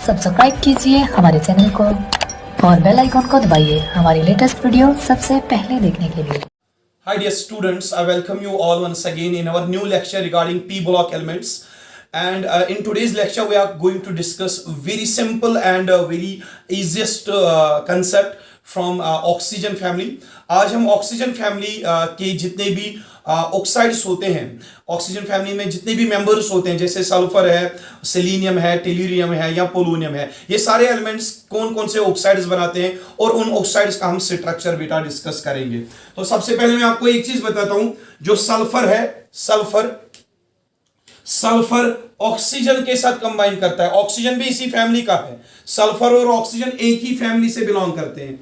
Subscribe कीजिए हमारे channel को और बेल आइकॉन को दबाइए हमारी लेटेस्ट वीडियो सबसे पहले देखने के लिए। Hi dear students, I welcome you all once again in our new lecture regarding P block elements. And in today's lecture we are going to discuss very simple and very easiest concept from oxygen family. आज हम oxygen family के जितने भी oxides होते हैं, oxygen family में जितने भी मेंबर्स होते हैं, जैसे सल्फर है, सेलेनियम है, टेल्यूरियम है या पोलोनियम है, ये सारे एलिमेंट्स कौन कौन से ऑक्साइड्स बनाते हैं और उन ऑक्साइड्स का हम स्ट्रक्चर बेटा डिस्कस करेंगे। तो सबसे पहले मैं आपको एक चीज बताता हूं, जो सल्फर है, सल्फर ऑक्सीजन के साथ कंबाइन करता है। ऑक्सीजन भी इसी फैमिली का है, सल्फर और ऑक्सीजन एक ही फैमिली से बिलोंग करते हैं।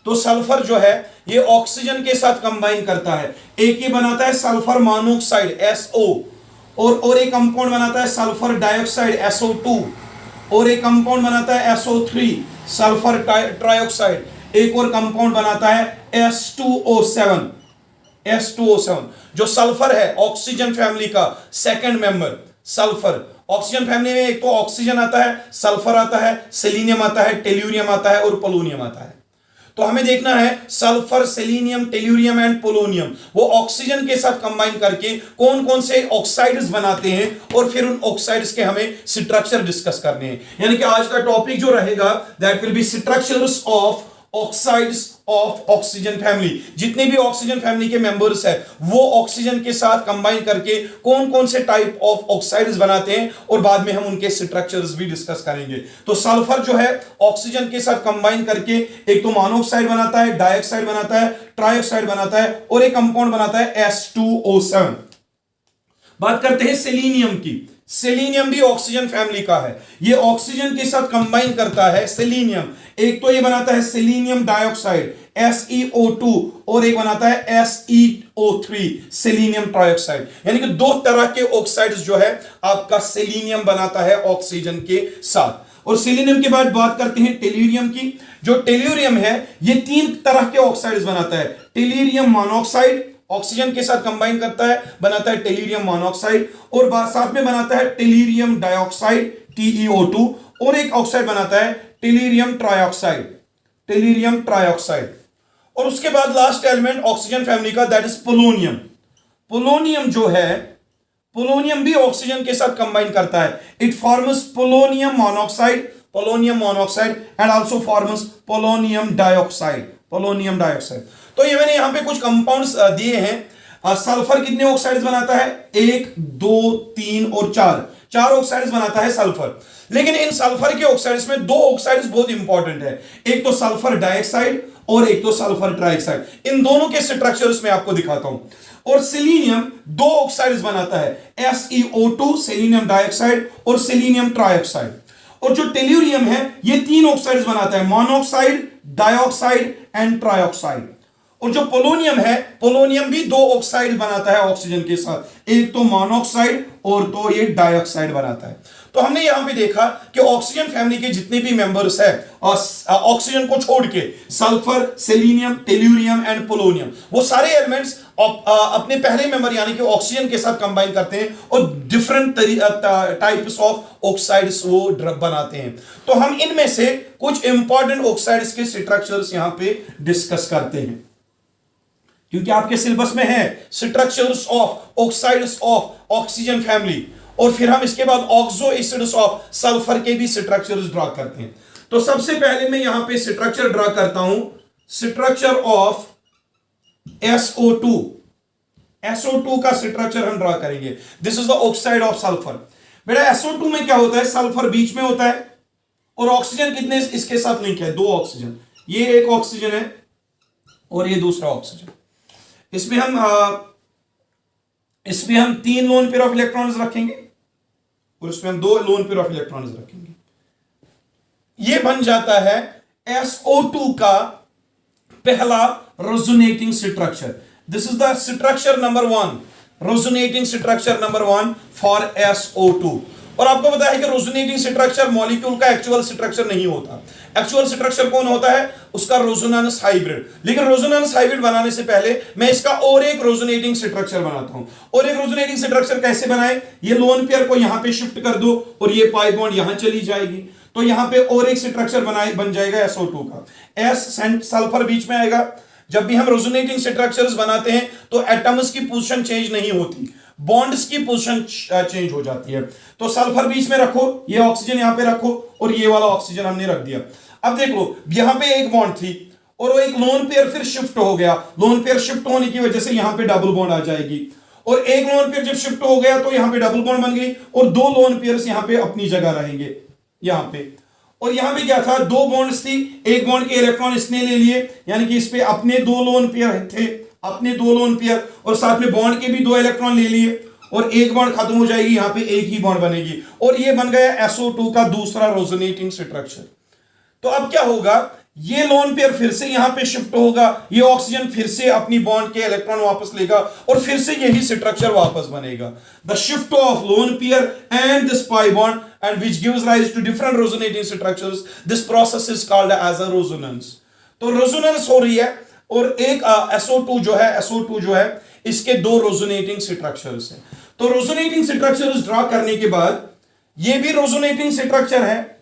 तो सल्फर जो है ये ऑक्सीजन के साथ कंबाइन करता है, एक ही बनाता है सल्फर मोनोऑक्साइड SO और एक कंपाउंड बनाता है सल्फर डाइऑक्साइड SO2 और एक कंपाउंड बनाता है SO3 सल्फर ट्राइऑक्साइड, एक और कंपाउंड बनाता है S2O7। जो सल्फर है ऑक्सीजन फैमिली का second member, sulphur oxygen family में एक तो ऑक्सीजन आता है, सल्फर आता है, सेलेनियम आता है, टेल्यूरियम आता है और पोलोनियम आता है। तो हमें देखना है sulphur, selenium, tellurium and polonium वो ऑक्सीजन के साथ कंबाइन करके कौन कौन से ऑक्साइड्स बनाते हैं और फिर उन ऑक्साइड्स के हमें स्ट्रक्चर डिस्कस करने हैं। यानी कि आज का टॉपिक जो रहेगा that will be structures of oxides of oxygen family. जितने भी ऑक्सीजन फैमिली के मेंबर्स है वो ऑक्सीजन के साथ कंबाइन करके कौन कौन से टाइप ऑफ ऑक्साइड्स बनाते हैं और बाद में हम उनके स्ट्रक्चर्स भी डिस्कस करेंगे। तो सल्फर जो है ऑक्सीजन के साथ कंबाइन करके एक तो मोनोऑक्साइड बनाता है, डाइऑक्साइड बनाता है, ट्राइऑक्साइड बनाता है और एक कंपाउंड बनाता है S2O7। बात करते हैं सेलेनियम की। सेलेनियम भी ऑक्सीजन फैमिली का है, ये ऑक्सीजन के साथ कंबाइन करता है सेलेनियम, एक तो ये बनाता है सेलेनियम डाइऑक्साइड SeO2 और एक बनाता है SeO3 सेलेनियम ट्राइऑक्साइड। यानी कि दो तरह के ऑक्साइड्स जो है आपका सेलेनियम बनाता है ऑक्सीजन के साथ। और सेलेनियम के बाद बात करते हैं टेल्यूरियम की। जो टेल्यूरियम है ये तीन तरह के ऑक्साइड्स बनाता है, टेल्यूरियम मोनोऑक्साइड ऑक्सीजन के साथ कंबाइन करता है, बनाता है टेल्यूरियम मोनोऑक्साइड और साथ में बनाता है टेल्यूरियम डाइऑक्साइड TeO2 और एक ऑक्साइड बनाता है टेल्यूरियम ट्राइऑक्साइड। और उसके बाद लास्ट एलिमेंट ऑक्सीजन फैमिली का दैट इज पोलोनियम। पोलोनियम जो है, पोलोनियम भी ऑक्सीजन के साथ कंबाइन करता है, it forms polonium monoxide and also forms polonium dioxide. तो ये मैंने यहां पे कुछ कंपाउंड्स दिए हैं। सल्फर कितने ऑक्साइड्स बनाता है? 1 2 3 और 4 ऑक्साइड्स बनाता है सल्फर। लेकिन इन सल्फर के ऑक्साइड्स में दो ऑक्साइड्स बहुत इंपॉर्टेंट है, एक तो सल्फर डाइऑक्साइड और एक तो सल्फर ट्राइऑक्साइड। इन दोनों के स्ट्रक्चर्स मैं आपको दिखाता हूं। और सेलेनियम दो ऑक्साइड्स बनाता है, SeO2 सेलेनियम डाइऑक्साइड और सेलेनियम ट्राइऑक्साइड। और जो टेल्यूरियम है ये तीन ऑक्साइड्स बनाता है, मोनोऑक्साइड, डाइऑक्साइड एंड ट्राइऑक्साइड। और जो पोलोनियम है, पोलोनियम भी दो ऑक्साइड बनाता है ऑक्सीजन के साथ, एक तो मोनोऑक्साइड और तो ये डाइऑक्साइड बनाता है। तो हमने यहां पे देखा कि ऑक्सीजन फैमिली के जितने भी मेंबर्स है ऑक्सीजन को छोड़ के, sulphur, selenium, tellurium and polonium, वो सारे एलिमेंट्स अपने पहले मेंबर यानी कि ऑक्सीजन के साथ कंबाइन करते हैं और डिफरेंट टाइप्स ऑफ ऑक्साइड्स वो बनाते हैं। तो हम इनमें से कुछ इंपॉर्टेंट ऑक्साइड्स के स्ट्रक्चर्स यहां पे डिस्कस करते हैं, क्योंकि आपके सिलेबस में है structures of oxides of oxygen family और फिर हम इसके बाद ऑक्सो एसिड्स ऑफ सल्फर के भी स्ट्रक्चर्स ड्रा करते हैं। तो सबसे पहले मैं यहां पे स्ट्रक्चर ड्रा करता हूं, स्ट्रक्चर ऑफ SO2 का स्ट्रक्चर हम ड्रा करेंगे। This is the oxide of sulphur. बेटा SO2 में क्या होता है, सल्फर बीच में होता है और ऑक्सीजन कितने इसके साथ लिंक है, दो ऑक्सीजन, ये एक ऑक्सीजन है और ये दूसरा ऑक्सीजन। इसमें हम 3 लोन पेयर ऑफ इलेक्ट्रॉन्स रखेंगे और इसमें हम 2 लोन पेयर ऑफ इलेक्ट्रॉन्स रखेंगे। ये बन जाता है SO2 का पहला resonating structure. This is the structure number 1, resonating structure number 1 for SO2। और आपको पता है कि रेजोनेटिंग स्ट्रक्चर मॉलिक्यूल का एक्चुअल स्ट्रक्चर नहीं होता। एक्चुअल स्ट्रक्चर कौन होता है? उसका रेजोनेंस हाइब्रिड। लेकिन रेजोनेंस हाइब्रिड बनाने से पहले मैं इसका और एक रेजोनेटिंग स्ट्रक्चर बनाता हूं। और एक रेजोनेटिंग स्ट्रक्चर कैसे बनाए? ये लोन पेयर को यहां पे शिफ्ट कर दो और ये पाई बॉन्ड यहां चली जाएगी, तो यहां पे और एक स्ट्रक्चर बन जाएगा SO2 का। एस सल्फर बीच में आएगा। जब भी हम रेजोनेटिंग स्ट्रक्चर्स बनाते हैं तो एटम्स की पोजीशन चेंज नहीं होती, बॉन्ड्स की पोजीशन चेंज हो जाती है। तो सल्फर बीच में रखो, ये ऑक्सीजन यहां पे रखो और ये वाला ऑक्सीजन हमने रख दिया। अब देख लो, यहां पे एक बॉन्ड थी और वो एक लोन पेयर फिर शिफ्ट हो गया। लोन पेयर शिफ्ट होने की वजह से यहां पे डबल बॉन्ड आ जाएगी, और एक लोन पेयर जब शिफ्ट हो गया तो यहां पे डबल बॉन्ड बन गई और दो लोन पेयर्स यहां पे अपनी जगह रहेंगे यहां पे। और यहां पे क्या था? दो बॉन्ड्स थी, एक बॉन्ड के इलेक्ट्रॉन इसने ले लिए, यानी कि इस पे अपने दो लोन पेयर थे, अपने दो लोन पेयर, और साथ में बॉन्ड के भी दो इलेक्ट्रॉन ले लिए, और एक बॉन्ड खत्म हो जाएगी, यहां पे एक ही बॉन्ड बनेगी, और ये बन गया SO2 का दूसरा रेजोनेटिंग स्ट्रक्चर। तो अब क्या होगा? ये लोन पेयर फिर से यहां पे शिफ्ट होगा, ये ऑक्सीजन फिर से अपनी बॉन्ड के इलेक्ट्रॉन वापस लेगा और फिर से यही स्ट्रक्चर वापस बनेगा। The shift of lone pair and this pi bond and which gives rise to different resonating structures, this process is called as a resonance. तो रेजोनेंस हो रही है, और एक SO2 जो है इसके दो रेजोनेटिंग स्ट्रक्चर्स हैं। तो रेजोनेटिंग स्ट्रक्चर्स ड्रा करने के बाद ये भी रेजोनेटिंग स्ट्रक्चर है।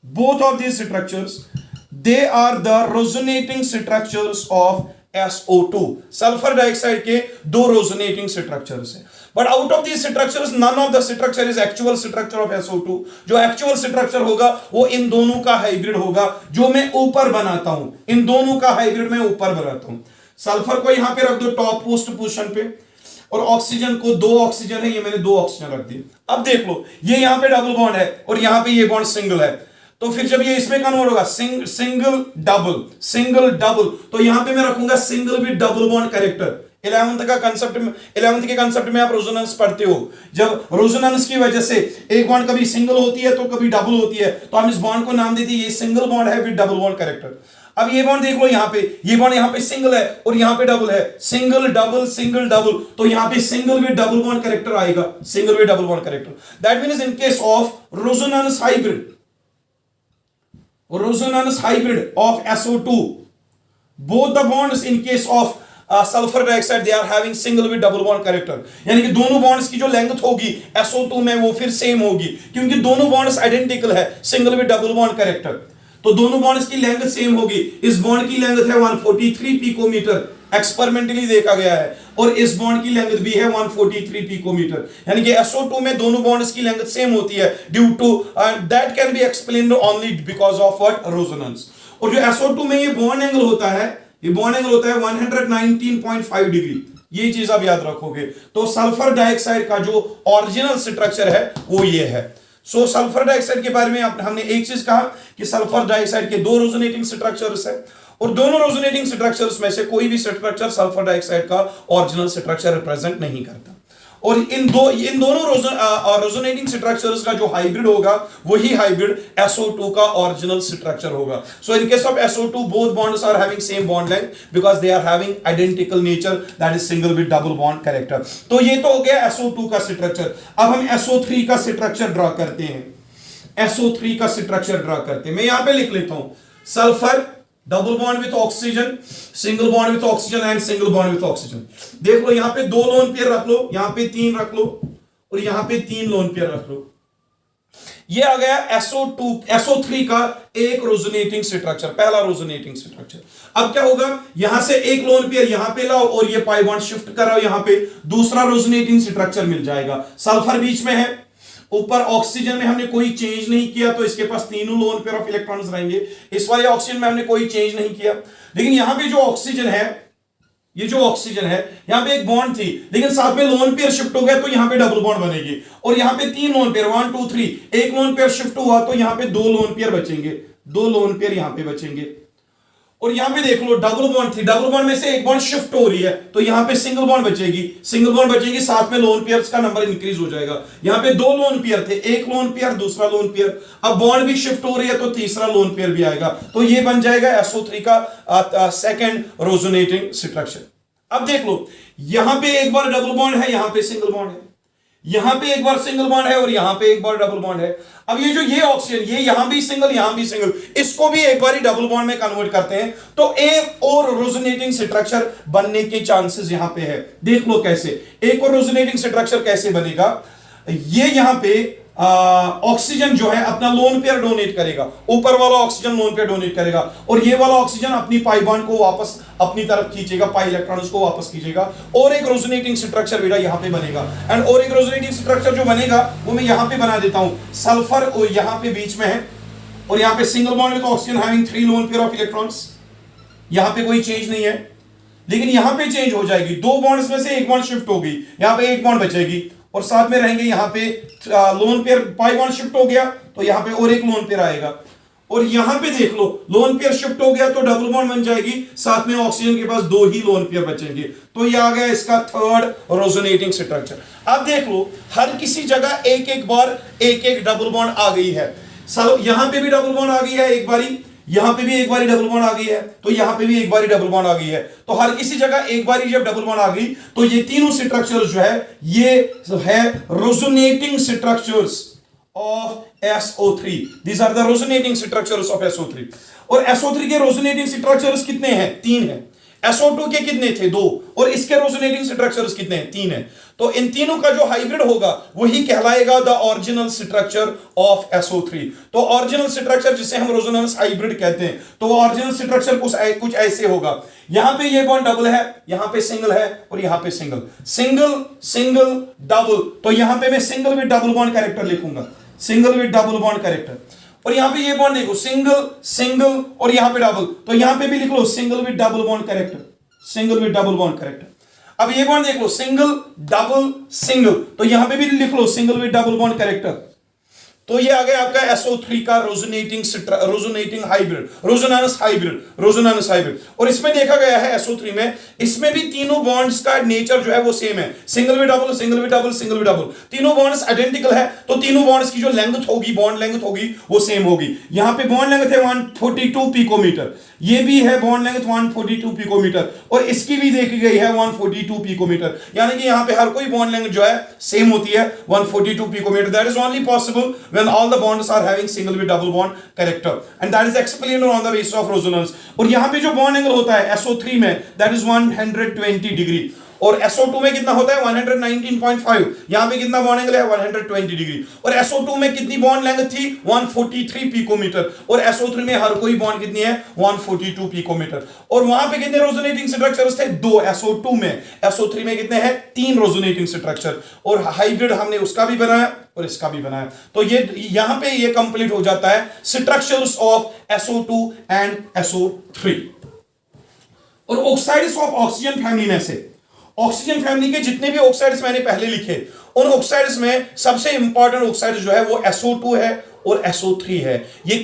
both of these structures, they are the resonating structures of SO2, sulphur dioxide के दो रेजोनेटिंग स्ट्रक्चर्स हैं। But out of these structures none of the structure is actual structure of SO2। जो actual structure होगा वो इन दोनों का hybrid होगा, जो मैं ऊपर बनाता हूं, इन दोनों का हाइब्रिड मैं ऊपर बनाता हूं। सल्फर को यहां पे रख दो टॉप मोस्ट पोजीशन पे, और ऑक्सीजन को, दो ऑक्सीजन है, ये मैंने दो ऑक्सीजन रख दिए। अब देख लो, ये यहां पे डबल बॉन्ड है और यहां पे ये बॉन्ड सिंगल है, तो फिर जब ये इसमें कन्वर्ट होगा सिंगल डबल, तो यहां पे मैं रखूंगा single with double bond character. 11th के कंसेप्ट में आप रेजोनेंस पढ़ते हो, जब रेजोनेंस की वजह से एक बॉन्ड कभी सिंगल होती है तो कभी डबल होती है, तो हम इस बॉन्ड को नाम देते हैं ये सिंगल बॉन्ड है विद डबल बॉन्ड कैरेक्टर। अब ये बॉन्ड देख लो, यहां पे ये बॉन्ड यहां पे सिंगल है और यहां पे डबल है, सिंगल डबल, तो यहां पे single with double bond character आएगा, single with double bond character. That means in case of resonance hybrid of SO2, both the bonds in case of sulphur dioxide they are having single with double bond character, यानी कि दोनों bonds की जो length होगी SO2 में वो फिर same होगी, क्योंकि दोनों बॉन्ड्स आइडेंटिकल है, single with double bond character, तो दोनों बॉन्ड्स की लेंथ सेम होगी। इस बॉन्ड की लेंथ है 143 पिकोमीटर, एक्सपेरिमेंटली देखा गया है, और इस बॉन्ड की लेंथ भी है 143 पिकोमीटर, यानी कि SO2 में दोनों बॉन्ड्स की लेंथ सेम होती है, due to that can be explained only because of what? Resonance. और जो SO2 में ये बॉन्ड एंगल होता है, ये बॉन्ड एंगल होता है 119.5 डिग्री, ये चीज आप याद रखोगे। तो सल्फर डाइऑक्साइड का जो ओरिजिनल स्ट्रक्चर है वो ये है। सो सल्फर डाइऑक्साइड के बारे में हमने एक चीज कहा कि सल्फर डाइऑक्साइड के दो रेजोनेटिंग स्ट्रक्चर्स है, और दोनों रेजोनेटिंग स्ट्रक्चर्स में से कोई भी स्ट्रक्चर सल्फर डाइऑक्साइड का ओरिजिनल स्ट्रक्चर रिप्रेजेंट नहीं करता। और इन दोनों रेजोनेटिंग स्ट्रक्चर्स का जो हाइब्रिड होगा वही हाइब्रिड SO2 का ओरिजिनल स्ट्रक्चर होगा। So in case of SO2 both bonds are having same bond length because they are having identical nature, that is single with double bond character. तो ये तो हो गया SO2 का स्ट्रक्चर। अब हम SO3 का स्ट्रक्चर ड्रा करते हैं। SO3 का स्ट्रक्चर ड्रा करते हैं, मैं यहां पे लिख लेता हूं, sulphur double bond with oxygen, single bond with oxygen and single bond with oxygen. देख लो, यहां पे दो लोन पेयर रख लो, यहां पे तीन रख लो, और यहां पे तीन लोन पेयर रख लो। ये आ गया SO3 का एक रेजोनेटिंग स्ट्रक्चर, पहला रेजोनेटिंग स्ट्रक्चर। अब क्या होगा? यहां से एक लोन पेयर यहां पे लाओ और ये पाई बॉन्ड शिफ्ट कराओ, यहां पे दूसरा रेजोनेटिंग स्ट्रक्चर मिल जाएगा। सल्फर बीच में है, ऊपर ऑक्सीजन में हमने कोई चेंज नहीं किया, तो इसके पास तीनों लोन पेयर ऑफ इलेक्ट्रॉन्स रहेंगे। इस वाले ऑक्सीजन में हमने कोई चेंज नहीं किया, लेकिन यहां पे जो ऑक्सीजन है, ये जो ऑक्सीजन है, यहां पे एक बॉन्ड थी, लेकिन साथ में लोन पेयर शिफ्ट हो गया तो यहां पे डबल बॉन्ड बनेगी, और यहां पे तीन लोन पेयर 1 2 3, एक लोन पेयर शिफ्ट हुआ तो यहां पे दो लोन पेयर बचेंगे, दो लोन पेयर यहां पे बचेंगे। और यहां पे देख लो, डबल बॉन्ड थी, डबल बॉन्ड में से एक बॉन्ड शिफ्ट हो रही है, तो यहां पे सिंगल बॉन्ड बचेगी, साथ में लोन पेयर्स का नंबर इंक्रीज हो जाएगा। यहां पे दो लोन पेयर थे, एक लोन पेयर दूसरा लोन पेयर, अब बॉन्ड भी शिफ्ट हो रही है तो तीसरा लोन पेयर भी आएगा, तो ये बन जाएगा SO3 का सेकंड रेजोनेटिंग स्ट्रक्चर। अब देख लो, यहां पे एक बार डबल बॉन्ड है, यहां पे सिंगल बॉन्ड है, यहां पे एक बार सिंगल बॉन्ड है और यहां पे एक बार डबल बॉन्ड है। अब ये जो ये ऑक्सीजन, ये यहां भी सिंगल यहां भी सिंगल, इसको भी एक बार ही डबल बॉन्ड में कन्वर्ट करते हैं तो एक और रेजोनेटिंग स्ट्रक्चर बनने के चांसेस यहां पे है। देख लो कैसे एक और रेजोनेटिंग स्ट्रक्चर कैसे बनेगा। ये यहां पे ऑक्सीजन जो है अपना लोन पेयर डोनेट करेगा, ऊपर वाला ऑक्सीजन लोन पेयर डोनेट करेगा और ये वाला ऑक्सीजन अपनी पाई बॉन्ड को वापस अपनी तरफ खींचेगा, पाई इलेक्ट्रॉन्स को वापस खींचेगा और एक रेजोनेटिंग स्ट्रक्चर बेटा यहां पे बनेगा। एंड और एक रेजोनेटिंग स्ट्रक्चर जो बनेगा वो मैं यहां पे बना देता हूं। सल्फर और यहां पे बीच में है और यहां पे single bond with oxygen having 3 lone pair of electrons. यहां पे कोई चेंज नहीं है, लेकिन यहां पे चेंज हो जाएगी। 2 बॉन्ड्स में से एक बॉन्ड शिफ्ट होगी, यहां पे एक बॉन्ड बचेगी और साथ में रहेंगे यहां पे lone pair, pi bond shift हो गया तो यहां पे और एक लोन पेयर आएगा और यहां पे देख लो लोन पेयर शिफ्ट हो गया तो डबल बॉन्ड बन जाएगी, साथ में ऑक्सीजन के पास 2 ही लोन पेयर बचेंगे। तो ये आ गया इसका थर्ड रेजोनेटिंग स्ट्रक्चर। अब देख लो हर किसी जगह एक एक बार एक एक डबल बॉन्ड आ गई है। यहां पे भी डबल बॉन्ड आ गई है एक बारी, यहां पे भी एक बारी डबल बॉन्ड आ गई है, तो यहां पे भी एक बारी डबल बॉन्ड आ गई है। तो हर किसी जगह एक बारी जब डबल बॉन्ड आ गई तो ये तीनों स्ट्रक्चर्स जो है ये है resonating structures of SO3। These are the resonating structures of SO3। और SO3 के रेजोनेटिंग स्ट्रक्चर्स कितने हैं? 3 हैं। SO2 के कितने थे? 2। और इसके रेजोनेटिंग स्ट्रक्चर्स कितने हैं? 3 हैं। तो इन तीनों का जो हाइब्रिड होगा वही कहलाएगा the original structure of SO3। तो ओरिजिनल स्ट्रक्चर जिसे हम रेजोनेंस हाइब्रिड कहते हैं, तो वो ओरिजिनल स्ट्रक्चर कुछ ऐसे होगा। यहां पे ये बॉन्ड डबल है, यहां पे सिंगल है और यहां पे सिंगल सिंगल सिंगल डबल। तो यहां पे मैं single with double bond character लिखूंगा, single with double bond character. और यहां पे ये बॉन्ड देखो सिंगल सिंगल और यहां पे डबल, तो यहां पे भी लिख लो single with double bond character, single with double bond character. अब ये बॉन्ड देख लो सिंगल डबल सिंगल, तो यहां पे भी लिख लो single with double bond character. तो ये आ गया आपका SO3 का रेजोनेटिंग हाइब्रिड, रेजोनेंस हाइब्रिड। और इसमें देखा गया है SO3 में, इसमें भी तीनों बॉन्ड्स का नेचर जो है वो सेम है, single with double single with double single with double. तीनों बॉन्ड्स आइडेंटिकल है, तो तीनों बॉन्ड्स की जो लेंथ होगी, बॉन्ड लेंथ होगी वो सेम होगी। यहां पे बॉन्ड लेंथ है 142 पिकोमीटर, ये भी है बॉन्ड लेंथ 142 पिकोमीटर और इसकी भी देखी गई है 142 पिकोमीटर। यानी कि यहां पे हर कोई बॉन्ड लेंथ जो है सेम होती है 142 picometer. That is only possible when all the bonds are having single with double bond character and that is explained on the basis of resonance। और यहां पे जो बॉन्ड एंगल होता है SO3 में that is 120 डिग्री और SO2 में कितना होता है 119.5। यहां पे कितना बॉन्ड एंगल है 120 डिग्री। और SO2 में कितनी बॉन्ड लेंथ थी 143 पिकोमीटर और SO3 में हर कोई बॉन्ड कितनी है 142 पिकोमीटर। और वहां पे कितने रेजोनेटिंग स्ट्रक्चर्स थे 2 SO2 में। SO3 में कितने हैं 3 रेजोनेटिंग स्ट्रक्चर और हाइब्रिड हमने उसका भी बनाया और इसका भी बनाया। तो ये यहां पे ये कंप्लीट हो जाता है structures of SO2 and SO3। और ऑक्साइड्स ऑफ ऑक्सीजन फैमिली में से ऑक्सीजन फैमिली के जितने भी ऑक्साइड्स मैंने पहले लिखे उन ऑक्साइड्स में सबसे इंपॉर्टेंट ऑक्साइड जो है वो SO2 है और SO3 है। ये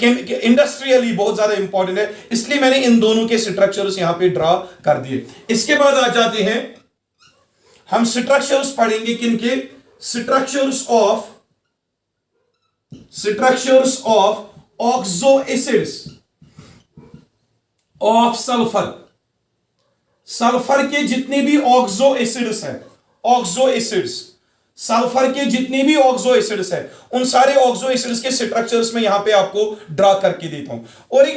इंडस्ट्रियली बहुत ज्यादा इंपॉर्टेंट है, इसलिए मैंने इन दोनों के स्ट्रक्चर्स यहां पे ड्रा कर दिए। इसके बाद आ जाते हैं हम स्ट्रक्चर्स पढ़ेंगे किनके, structures of oxo acids of sulphur. Sulphur के जितने भी ऑक्सो एसिड्स हैं, ऑक्सो एसिड्स, सल्फर के जितने भी ऑक्सो एसिड्स हैं उन सारे ऑक्सो एसिड्स के स्ट्रक्चर्स में यहां पे आपको ड्रा करके देता हूं। और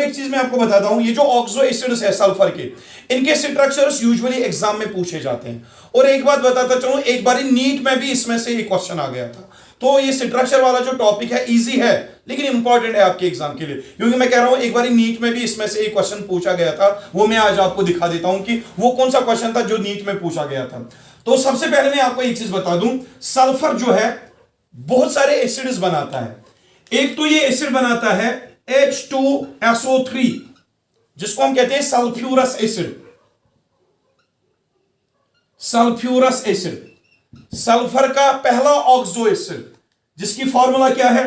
एक चीज मैं आपको बताता हूं, ये जो ऑक्सो एसिड्स है सल्फर के, इनके स्ट्रक्चर्स यूजुअली एग्जाम में पूछे जाते हैं। और एक बात बताता चलूं, एक बार नीट में भी इसमें से एक क्वेश्चन आ गया था। तो ये स्ट्रक्चर वाला जो टॉपिक है इजी है लेकिन इंपॉर्टेंट है आपके एग्जाम के लिए, क्योंकि मैं कह रहा हूं एक बार नीट में भी इसमें से एक क्वेश्चन पूछा गया था, वो मैं आज आपको दिखा देता हूं कि वो कौन सा क्वेश्चन था जो नीट में पूछा गया था। तो सबसे पहले मैं आपको एक चीज बता दूं, सल्फर जो है बहुत सारे एसिड्स बनाता है। एक तो ये एसिड बनाता है H2SO3 जिसको हम कहते हैं sulphurous acid. Sulphurous acid sulphur का पहला ऑक्सो एसिड जिसकी फॉर्मूला क्या है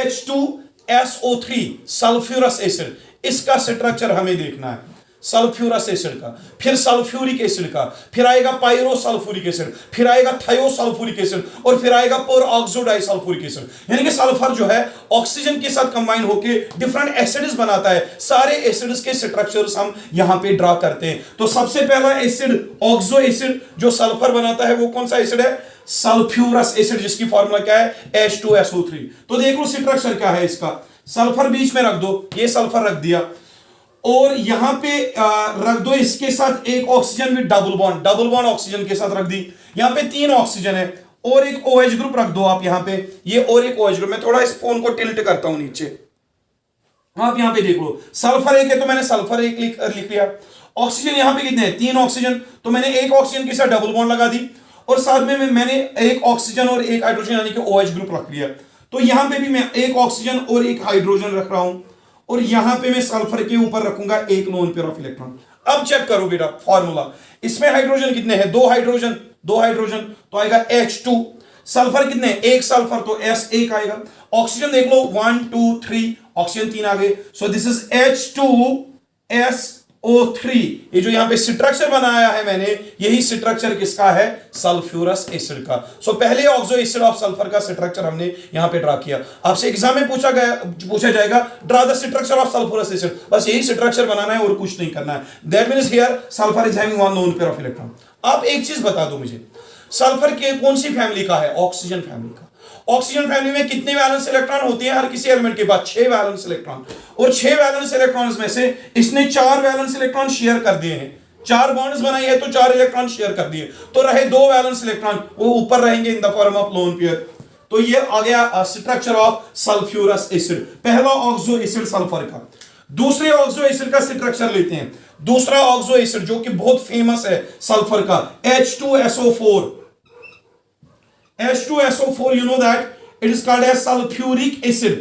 H2SO3 सल्फ्यूरस एसिड। इसका स्ट्रक्चर हमें देखना है। सल्फ्यूरस एसिड का, फिर सल्फ्यूरिक एसिड का, फिर आएगा पायरोसल्फ्यूरिक एसिड, फिर आएगा थायोसल्फ्यूरिक एसिड, और फिर आएगा परऑक्सोडाइसल्फ्यूरिक एसिड। यानी कि सल्फर जो है ऑक्सीजन के साथ कंबाइन होकर डिफरेंट एसिड्स बनाता है। सारे एसिड्स के स्ट्रक्चर्स हम यहां पे ड्रा करते हैं। तो सबसे पहला एसिड ऑक्सो एसिड जो सल्फर बनाता है वो कौन सा एसिड है? सल्फ्यूरस एसिड, जिसकी फॉर्मूला क्या है? H2SO3। तो देख लो स्ट्रक्चर क्या है इसका। सल्फर बीच में रख दो, ये सल्फर रख दिया, और यहां पे रख दो इसके साथ एक oxygen with double bond oxygen के साथ रख दी। यहां पे 3 ऑक्सीजन है और एक OH ग्रुप रख दो आप यहां पे, ये और एक OH ग्रुप। मैं थोड़ा इस फोन को टिल्ट करता हूं नीचे, आप यहां पे देख लो सल्फर एक है तो मैंने सल्फर एक लिख लिया। ऑक्सीजन यहां पे कितने हैं? 3 ऑक्सीजन, तो मैंने एक ऑक्सीजन के साथ डबल बॉन्ड लगा दी, और साथ में मैंने एक ऑक्सीजन और एक हाइड्रोजन यानी कि OH ग्रुप रख लिया। तो यहां पे भी मैं एक ऑक्सीजन और एक हाइड्रोजन रख रहा हूं, और यहां पे मैं सल्फर के ऊपर रखूंगा एक लोन पेयर ऑफ इलेक्ट्रॉन। अब चेक करो बेटा फॉर्मूला, इसमें हाइड्रोजन कितने हैं? 2 हाइड्रोजन, 2 हाइड्रोजन, तो आएगा H2। सल्फर कितने? एक सल्फर, तो S1 आएगा। ऑक्सीजन देख लो 1 2 3, ऑक्सीजन 3 आ गए, सो दिस इज H2SO3। ये जो यहां पे स्ट्रक्चर बनाया है मैंने, यही स्ट्रक्चर किसका है? सल्फ्यूरस एसिड का। सो पहले ऑक्सो एसिड ऑफ सल्फर का स्ट्रक्चर हमने यहां पे ड्रा किया। आपसे एग्जाम में पूछा जाएगा draw the structure of sulphurous acid, बस यही स्ट्रक्चर बनाना है और कुछ नहीं करना है। That means here sulphur is having one lone pair of electron. आप एक चीज बता दो मुझे, सल्फर के कौन सी फैमिली का है? ऑक्सीजन फैमिली का। ऑक्सीजन फैमिली में कितने वैलेंस इलेक्ट्रॉन होते हैं हर किसी एलिमेंट के पास? 6 वैलेंस इलेक्ट्रॉन, और 6 वैलेंस इलेक्ट्रॉन्स में से इसने 4 वैलेंस इलेक्ट्रॉन शेयर कर दिए हैं। 4 बॉन्ड्स बनाई है तो 4 इलेक्ट्रॉन शेयर कर दिए, तो रहे 2 वैलेंस इलेक्ट्रॉन, वो ऊपर रहेंगे इन the form of lone pair. तो ये आ गया स्ट्रक्चर ऑफ सल्फ्यूरस एसिड, पहला ऑक्सो एसिड सल्फर का। दूसरे ऑक्सो एसिड का स्ट्रक्चर लेते हैं। दूसरा ऑक्सो एसिड जो कि बहुत फेमस है सल्फर का, H2SO4। H2SO4, you know that it is called as sulfuric acid.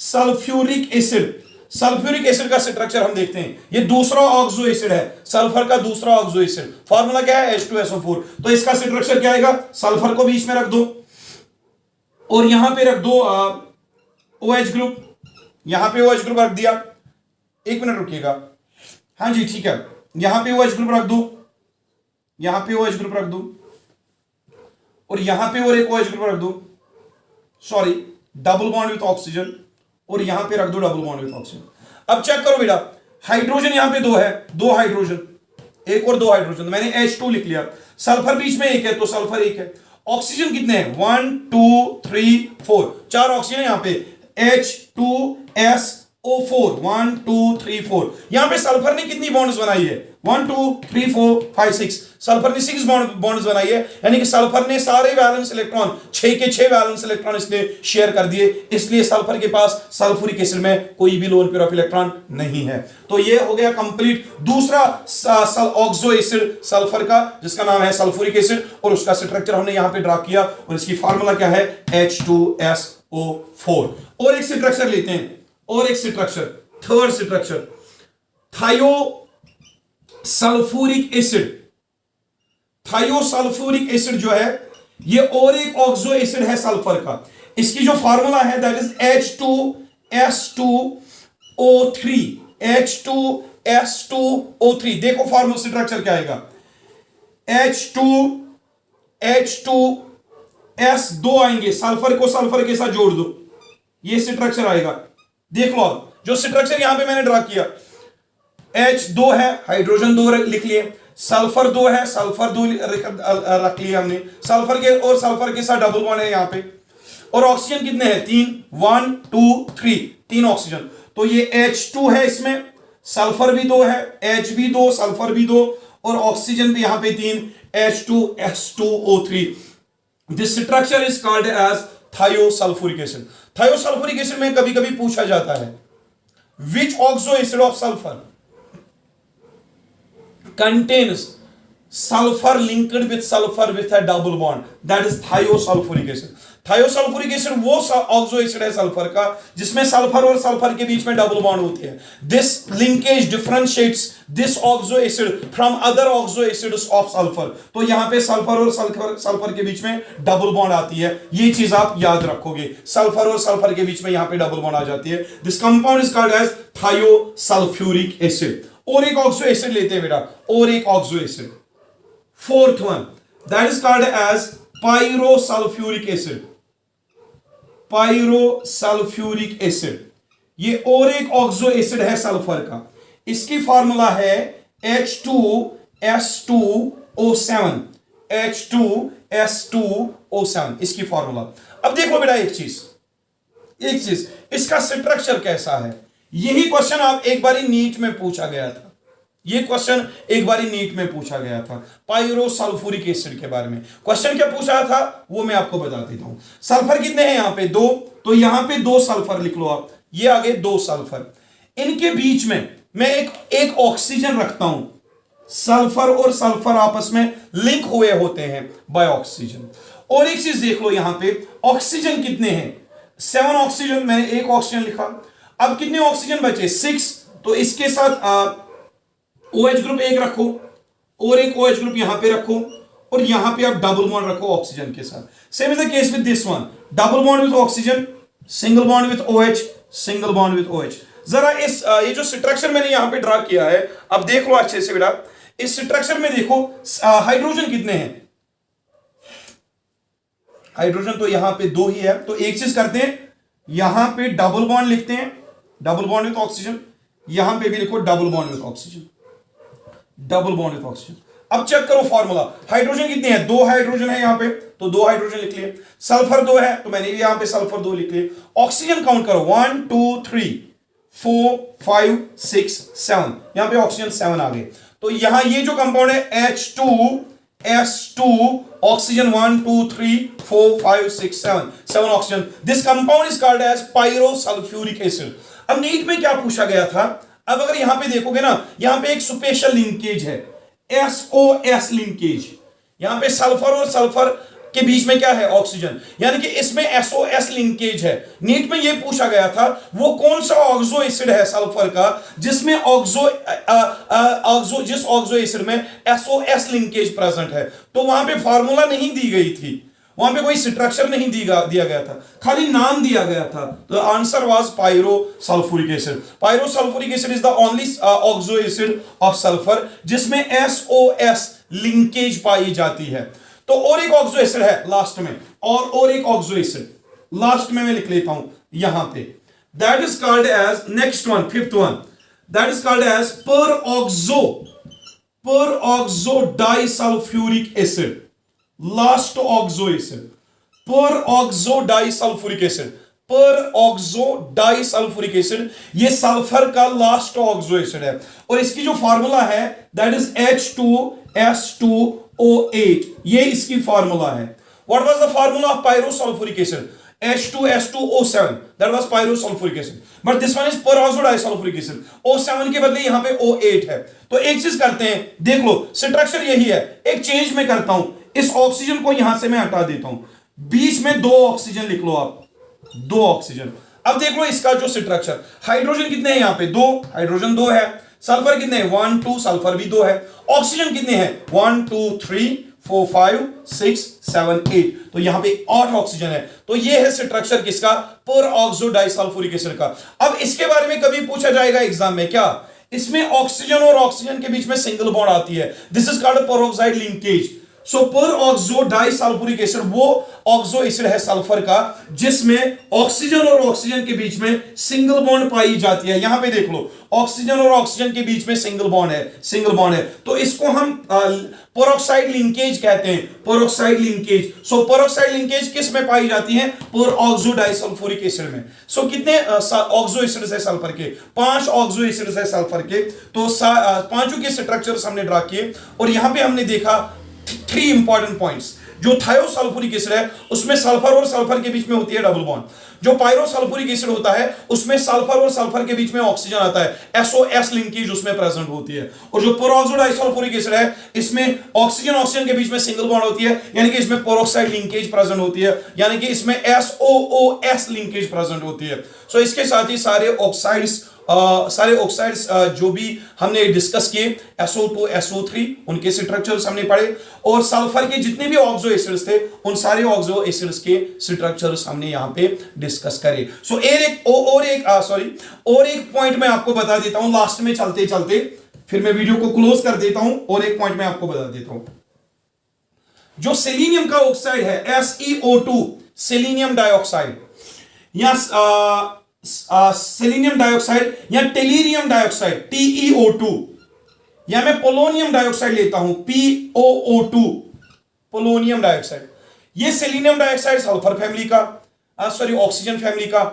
Sulfuric acid, sulphuric acid का स्ट्रक्चर हम देखते हैं। ये दूसरा ऑक्सो एसिड है, सल्फर का दूसरा ऑक्सो एसिड। फॉर्मूला क्या है? H2SO4। तो इसका स्ट्रक्चर क्या आएगा? सल्फर को बीच में रख दो, और यहां पे रख दो OH ग्रुप, यहां पे OH ग्रुप रख दिया। एक मिनट रुकिएगा, हाँ जी ठीक है, यहां पे OH ग्रुप रख दो, यहां पे OH ग्रुप रख दो, और यहां पे और एक OH ग्रुप रख दो, sorry double bond with oxygen, और यहां पे रख दो डबल बॉन्ड विथ ऑक्सीजन। अब चेक करो बेटा, हाइड्रोजन यहां पे 2 है, 2 हाइड्रोजन, एक और 2 हाइड्रोजन, मैंने H2 लिख लिया। सल्फर बीच में 1 है तो सल्फर 1 है। ऑक्सीजन कितने हैं? 1 2 3 4, 4 ऑक्सीजन यहां पे, H2SO4, 1 2 3 4। यहां पे सल्फर ने कितनी बॉन्ड्स बनाई है? 1 2 3 4 5 6, सल्फर ने 6 बॉन्ड्स बनाई है। यानी कि सल्फर ने सारे वैलेंस इलेक्ट्रॉन 6 के 6 वैलेंस इलेक्ट्रॉन इसने शेयर कर दिए, इसलिए सल्फर के पास सल्फ्यूरिक एसिड में कोई भी लोन पेयर ऑफ इलेक्ट्रॉन नहीं है। तो ये हो गया कंप्लीट दूसरा ऑक्सो एसिड सल्फर का, जिसका नाम है सल्फ्यूरिक एसिड, और उसका स्ट्रक्चर हमने यहां पे ड्रा किया, और इसकी फार्मूला क्या है? H2SO4। और एक स्ट्रक्चर लेते हैं, और एक structure, third structure, thiosulphuric acid. Thiosulphuric acid जो है ये और एक ऑक्सो एसिड है सल्फर का। इसकी जो फार्मूला है दैट इज H2S2O3, H2S2O3। देखो फार्मूला स्ट्रक्चर क्या आएगा? H2S2 आएंगे, सल्फर को सल्फर के साथ जोड़ दो, ये स्ट्रक्चर आएगा। देख लो अब जो स्ट्रक्चर यहां पे मैंने ड्रा किया, H2 है, हाइड्रोजन 2 लिख लिए, सल्फर 2 है, सल्फर 2 रख लिया हमने, सल्फर के और सल्फर के साथ डबल बॉन्ड है यहां पे, और ऑक्सीजन कितने हैं? 3, 1 2 3, 3 ऑक्सीजन। तो ये H2 है, इसमें सल्फर भी 2 है, H भी 2, सल्फर भी 2, और ऑक्सीजन भी यहां पे 3, H2S2O3। This structure is called as thiosulphuric acid. Thiosulphuric acid में कभी कभी पूछा जाता है which oxo acid of sulphur contains sulfur linked with sulfur with a double bond, that is thiosulfuric acid। Thiosulphuric acid वो ऑक्सो एसिड है sulphur का जिसमें सल्फर और सल्फर के बीच में डबल बॉन्ड होती है. This linkage differentiates this oxo acid from other oxo acids of sulphur. तो यहां पे सल्फर और सल्फर के बीच में डबल बॉन्ड आती है. ये चीज आप याद रखोगे, सल्फर और सल्फर के बीच में यहां पे डबल बॉन्ड आ जाती है. This compound is called as thiosulphuric acid. और एक ऑक्सो एसिड लेते हैं बेटा, और एक oxo acid, fourth one, that is called as pyrosulphuric acid. Pyrosulphuric acid ये और एक ऑक्सो एसिड है सल्फर का. इसकी फार्मूला है H2S2O7. H2S2O7 इसकी फार्मूला. अब देखो बेटा एक चीज इसका स्ट्रक्चर कैसा है. यही क्वेश्चन आप एक बारी नीट में पूछा गया था. ये क्वेश्चन एक बारी नीट में पूछा गया था पायरोसल्फ्यूरिक एसिड के बारे में. क्वेश्चन क्या पूछा था वो मैं आपको बता देता हूं. सल्फर कितने हैं यहां पे? 2. तो यहां पे 2 सल्फर लिख लो आप. ये आगे 2 सल्फर. इनके बीच में मैं एक ऑक्सीजन रखता हूं. सल्फर और सल्फर आपस में लिंक हुए होते हैं बाय ऑक्सीजन. और एक चीज देख लो यहां पे ऑक्सीजन कितने हैं? 7 ऑक्सीजन. मैंने एक ऑक्सीजन लिखा. अब कितने ऑक्सीजन बचे? 6. तो इसके साथ OH ग्रुप एक रखो और एक OH ग्रुप यहां पे रखो और यहां पे आप डबल बॉन्ड रखो ऑक्सीजन के साथ. Same is the case with this one. Double bond with oxygen, single bond with OH, single bond with OH. जरा इस ये जो स्ट्रक्चर मैंने यहां पे ड्रा किया है अब देख लो अच्छे से बेटा. इस स्ट्रक्चर में देखो हाइड्रोजन कितने हैं? हाइड्रोजन तो यहां पे 2 ही है. तो एक चीज करते हैं, यहां पे डबल बॉन्ड लिखते हैं, डबल बॉन्ड विद ऑक्सीजन. यहां पे भी लिखो double bond with oxygen, double bond with oxygen. अब चेक करो फॉर्मूला. हाइड्रोजन कितने हैं? 2 हाइड्रोजन है यहां पे, तो 2 हाइड्रोजन लिख लिए. सल्फर 2 है तो मैंने भी यहां पे सल्फर 2 लिख लिए. ऑक्सीजन काउंट करो 1 2 3 4 5 6 7. यहां पे ऑक्सीजन 7 आ गए. तो यहां ये जो कंपाउंड है H2S2 oxygen 1 2 3 4 5 6 7 oxygen. This compound is called as pyrosulphuric acid. अब नीट में क्या पूछा गया था? अब अगर यहां पे देखोगे ना, यहां पे एक स्पेशल लिंकेज है SOS लिंकेज. यहां पे सल्फर और सल्फर के बीच में क्या है? ऑक्सीजन. यानी कि इसमें SOS लिंकेज है. नीट में यह पूछा गया था वो कौन सा ऑक्सो एसिड है सल्फर का जिसमें जिस ऑक्सो एसिड में SOS लिंकेज प्रेजेंट है. तो वहां पे फार्मूला नहीं दी गई थी, वहां पे कोई स्ट्रक्चर नहीं दिया गया था, खाली नाम दिया गया था. तो answer was pyrosulphuric acid. Pyrosulphuric acid is the only oxo acid of sulphur जिसमें SOS लिंकेज पाई जाती है. तो और एक ऑक्सो एसिड है लास्ट में, और एक ऑक्सो एसिड लास्ट में मैं लिख लेता हूं यहां पे. That is called as next one, fifth one, that is called as peroxo disulphuric acid. Last oxo acid peroxo disulphuric acid. Peroxo disulphuric acid ये सल्फर का लास्ट ऑक्सो एसिड है. और इसकी जो फार्मूला है दैट इज H2S2O8. ये इसकी formula है. What was the formula of pyrosulphuric acid? H2S2O7. That was pyrosulphuric acid. But this one is peroxo disulphuric acid. O7 के बदले यहां पे O8 है. तो एक चीज करते हैं, देख लो स्ट्रक्चर यही है. एक चेंज मैं करता हूं, इस ऑक्सीजन को यहां से मैं हटा देता हूं. बीच में 2 ऑक्सीजन लिख लो आप, 2 ऑक्सीजन. अब देख लो इसका जो स्ट्रक्चर. हाइड्रोजन कितने हैं यहां पे? 2 हाइड्रोजन 2 है. सल्फर कितने हैं? 1 2 सल्फर भी 2 है. ऑक्सीजन कितने हैं? 1 2 3 4 5 6 7 8. तो यहां पे 8 ऑक्सीजन है. तो ये है स्ट्रक्चर किसका? पेरऑक्सो डाइसल्फ्यूरिक एसिड का. अब इसके बारे में कभी पूछा जाएगा एग्जाम में क्या? इसमें ऑक्सीजन और ऑक्सीजन के बीच में सिंगल बॉन्ड आती है. This is called peroxide linkage. So peroxo disulphuric acid वो ऑक्सो एसिड है सल्फर का जिसमें ऑक्सीजन और ऑक्सीजन के बीच में सिंगल बॉन्ड पाई जाती है. यहां पे देख लो ऑक्सीजन और ऑक्सीजन के बीच में सिंगल बॉन्ड है. तो इसको हम पेरोक्साइड लिंकेज कहते हैं. Peroxide linkage. So peroxide linkage किस में पाई जाती है? पेरऑक्सो डाइसल्फ्यूरिक एसिड में. सो कितने ऑक्सो एसिड्स है सल्फर के? 5 ऑक्सो एसिड्स है सल्फर के. तो पांचों के स्ट्रक्चर्स हमने ड्रा किए और यहां पे हमने देखा 3 इंपॉर्टेंट पॉइंट्स. जो थायोसल्फ्यूरिक एसिड है उसमें सल्फर और सल्फर के बीच में होती है डबल बॉन्ड, जो पायरोसल्फ्यूरिक एसिड होता है उसमें सल्फर और सल्फर के बीच में ऑक्सीजन आता है, SOS लिंकेज उसमें प्रेजेंट होती है। और जो पेरोक्सो डाइसल्फ्यूरिक एसिड है इसमें ऑक्सीजन ऑक्सीजन के बीच में सिंगल बॉन्ड होती है, यानी कि इसमें पेरोक्साइड लिंकेज प्रेजेंट होती है, यानी कि इसमें SOOS लिंकेज प्रेजेंट होती है। सो इसके साथ ही सारे ऑक्साइड्स जो भी हमने डिस्कस किए, SO2 SO3 उनके स्ट्रक्चर्स हमने पढ़े, और सल्फर के जितने भी ऑक्सो एसिड्स थे उन सारे ऑक्सो एसिड्स के स्ट्रक्चर्स हमने यहां पे डिस्कस करे। सो और एक पॉइंट मैं आपको बता देता हूं लास्ट में चलते चलते, फिर मैं वीडियो को क्लोज कर देता हूं। और एक पॉइंट मैं आपको बता देता हूं, जो सेलेनियम का ऑक्साइड है SeO2 सेलेनियम डाइऑक्साइड या सेलेनियम डाइऑक्साइड या टेलीरियम डाइऑक्साइड TeO2, या मैं पोलोनियम डाइऑक्साइड लेता हूं POO2 पोलोनियम डाइऑक्साइड। ये सेलेनियम डाइऑक्साइड सल्फर फैमिली का, ऑक्सीजन फैमिली का,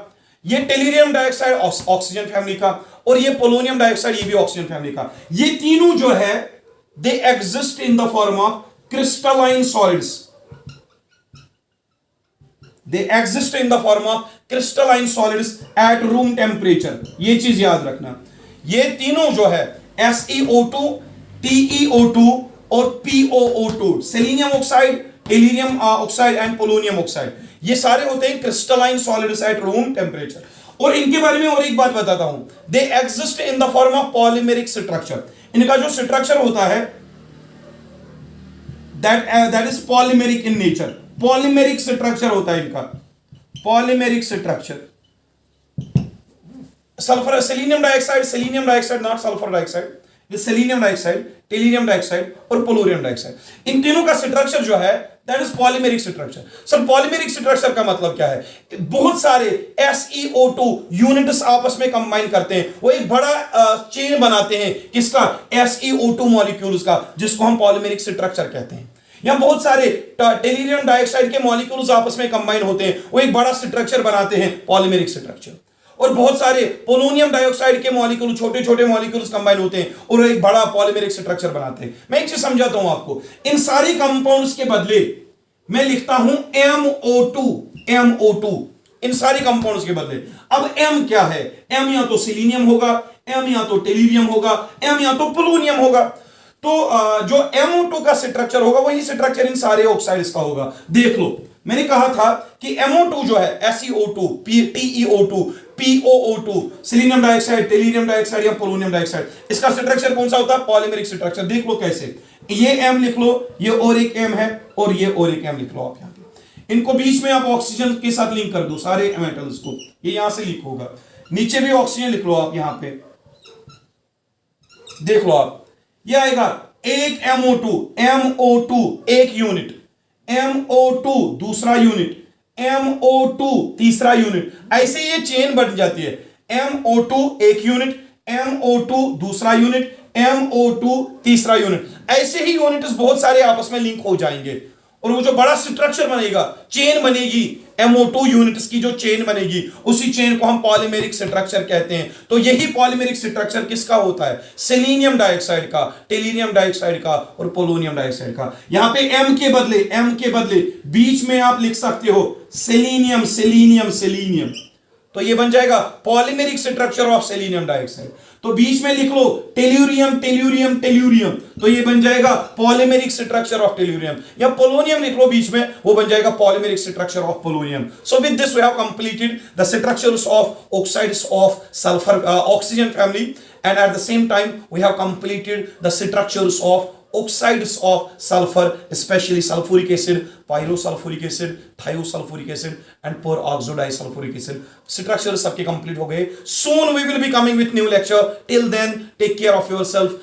ये टेलीरियम डाइऑक्साइड ऑक्सीजन फैमिली का, और ये पोलोनियम डाइऑक्साइड ये भी ऑक्सीजन फैमिली का। ये तीनों जो है दे exist in the form of crystalline solids, they exist in the form of crystalline solids at room temperature। ये चीज याद रखना, ये तीनों जो है SeO2 TeO2 और POO2 selenium oxide, tellurium oxide and polonium oxide, ये सारे होते हैं crystalline solids at room temperature. और इनके बारे में और एक बात बताता हूं, they exist in the form of polymeric structure. इनका जो स्ट्रक्चर होता है that is polymeric in nature, polymeric structure होता है इनका, polymeric structure. Sulphur selenium dioxide not sulphur dioxide, selenium dioxide, tellurium dioxide और पोलोनियम डाइऑक्साइड, इन तीनों का स्ट्रक्चर जो है that is polymeric structure. Sir polymeric structure का मतलब क्या है? बहुत सारे SeO2 यूनिट्स आपस में कंबाइन करते हैं, वो एक बड़ा चेन बनाते हैं, किसका? SeO2 मॉलिक्यूल्स का, जिसको हम पॉलीमेरिक स्ट्रक्चर कहते हैं। या बहुत सारे टेलीरियम डाइऑक्साइड के मॉलिक्यूल्स आपस में कंबाइन होते हैं, वो एक बड़ा स्ट्रक्चर बनाते हैं पॉलीमेरिक स्ट्रक्चर। और बहुत सारे पोलोनियम डाइऑक्साइड के मॉलिक्यूल, छोटे छोटे मॉलिक्यूल्स कंबाइन होते हैं और एक बड़ा पॉलीमेरिक स्ट्रक्चर बनाते हैं। मैं एक चीज समझाता हूं आपको, इन सारे कंपाउंड्स के बदले मैं लिखता हूं MO2 इन सारे कंपाउंड्स के बदले। अब M क्या है? M या तो सेलेनियम होगा, M या तो टेलीरियम होगा, M या तो पोलोनियम होगा। तो जो MO2 का स्ट्रक्चर होगा वही स्ट्रक्चर इन सारे ऑक्साइड्स का होगा। देख लो, मैंने कहा था कि MO2 जो है SeO2 TeO2 POO2 selenium dioxide, tellurium dioxide या पोलोनियम डाइऑक्साइड, इसका स्ट्रक्चर कौन सा होता है? Polymeric structure. देख लो कैसे, ये M लिख लो, ये और एक M है और ये और एक M लिख लो आप यहां पे। इनको बीच में आप ऑक्सीजन के साथ लिंक कर दो सारे मेटल्स को, ये यहां से लिंक होगा। नीचे भी ऑक्सीजन लिख लो आप यहां पे, देख लो आप, ये आएगा एक MO2 एक यूनिट, MO2 दूसरा यूनिट, MO2 तीसरा यूनिट, ऐसे ये चेन बन जाती है। MO2 एक यूनिट, MO2 दूसरा यूनिट, MO2 तीसरा यूनिट, ऐसे ही यूनिट्स बहुत सारे आपस में लिंक हो जाएंगे और वो जो बड़ा स्ट्रक्चर बनेगा, चेन बनेगी, MO2 यूनिट्स की जो चेन बनेगी, उसी चेन को हम पॉलीमेरिक स्ट्रक्चर कहते हैं। तो यही पॉलीमेरिक स्ट्रक्चर किसका होता है? सेलेनियम डाइऑक्साइड का, टेलीरियम डाइऑक्साइड का और पोलोनियम डाइऑक्साइड का। यहां पे M के बदले बीच में आप लिख सकते हो सेलेनियम, तो ये बन जाएगा polymeric structure of selenium dioxide. तो बीच में लिख लो टेल्यूरियम, तो ये बन जाएगा पॉलीमेरिक स्ट्रक्चर ऑफ टेल्यूरियम, या पोलोनियम लिख लो बीच में, वो बन जाएगा polymeric structure of polonium. So with this we have completed the structures of oxides of sulphur oxygen family, and at the same time we have completed the structures of oxides of sulfur, especially sulfuric acid, pyrosulfuric acid, thiosulfuric acid and peroxodisulfuric acid. Structures सबके complete हो गए। Soon we will be coming with new lecture. Till then, take care of yourself.